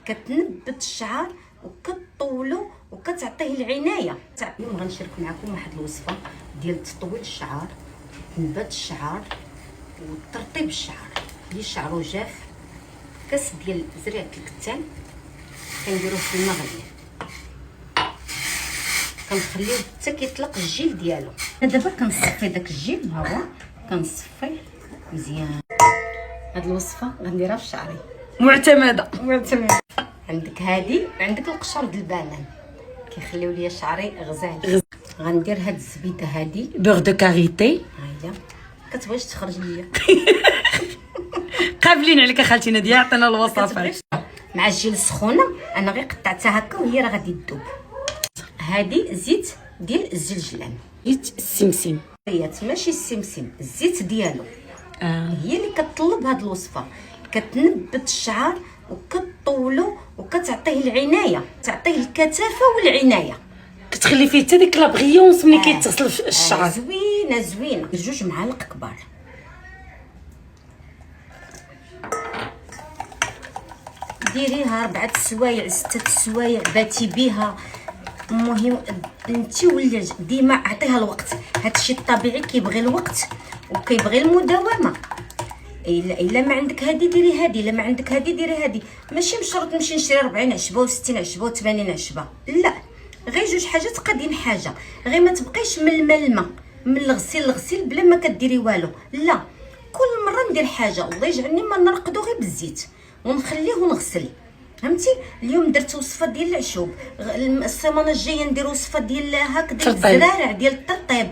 كتنبت الشعر وكطولو وكتعطيه العنايه. اليوم غنشارك معكم واحد الوصفه ديال تطويل الشعر، نبات الشعر وترطيب الشعر. اللي شعرو جاف، كاس ديال زريعه الكتان كنديروه في الماء غليان، كنخليوه حتى كيطلق الجيل ديالو. دابا كنصفي داك الجيل، ها هو كنصفيه مزيان. هاد الوصفه غنديرها في شعري، معتمده. عندك هادي وعندك القشر ديال البنان كيخليو ليا شعري غزال. غندير هاد الزبيده هادي بور دو كاريتي، ها هي كتبغيش تخرج ليا. قابلين عليك اخالتي ناديه، عطينا الوصفات. مع الجيل السخونه انا غير قطعتها هكا وهي راه غادي تذوب. هادي زيت ديال الزلجلان، زيت السمسم، ماشي السمسم، الزيت ديالو. هي اللي كتطلب هاد الوصفه، كتنبت الشعر وكطولو وكتعطيه العنايه، تعطيه الكثافه والعنايه، كتخلي فيه حتى ديك لابغيونس ملي كيتغسل في الشعر. زوينه 2 معالق كبار. ديريها 4 سوايع 6 سوايع باتي بيها. المهم انت ولي ديما عطيها الوقت. هادشي الطبيعي كيبغي الوقت وكيبغي المداومه. الا ما عندك هادي ديري هادي، الا ما عندك هادي ديري هادي. ماشي مشروط نمشي نشري 40 عشبه و60 عشبه و80 عشبه، لا، غير 2 حاجات قادين حاجه. غير ما تبقيش من الماء من الغسيل بلا ما كديري والو، لا، كل مره ندير حاجه. الله يجعلني ما نرقدو غير بالزيت ونخليه ونغسل. فهمتي؟ اليوم درت وصفه ديال العشوب، السيمانه الجايه ندير وصفه ديال هكا الزرارع ديال الترطيب.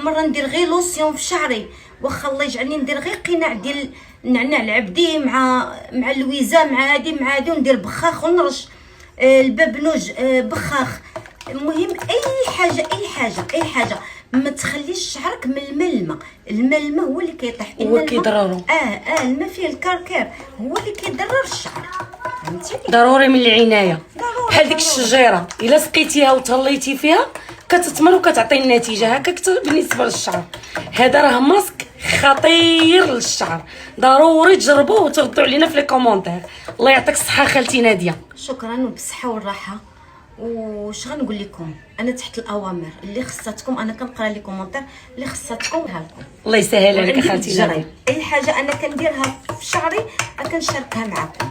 مره ندير غير لوسيون في شعري، واخا الله يجعلني ندير غير قناع ديال النعناع العبدي مع اللويزه مع هادي وندير بخاخ ونرش البابنوج بخاخ. المهم اي حاجه ما تخليش شعرك من الماء هو اللي كيطيح. هو كيضررو. الماء فيه الكركير هو اللي كيضرر الشعر. فهمتي؟ ضروري من العنايه، بحال ديك الشجيره الا سقيتيها وتهليتي فيها كتثمر وكتعطي النتيجه. هكا بالنسبه للشعر، هذا راه ماسك خطير للشعر، ضروري تجربوه وتردوا علينا في لي كومونتير. الله يعطيك الصحه خالتي ناديه. شكرا وبالصحه والراحه. واش غنقول لكم، انا تحت الاوامر. اللي خصاتكم انا كنقرا لي كومونتير، اللي خصاتكم لكم. الله يسهل عليك خالتي ناديه. اي حاجه انا كنديرها في شعري كنشاركها معكم.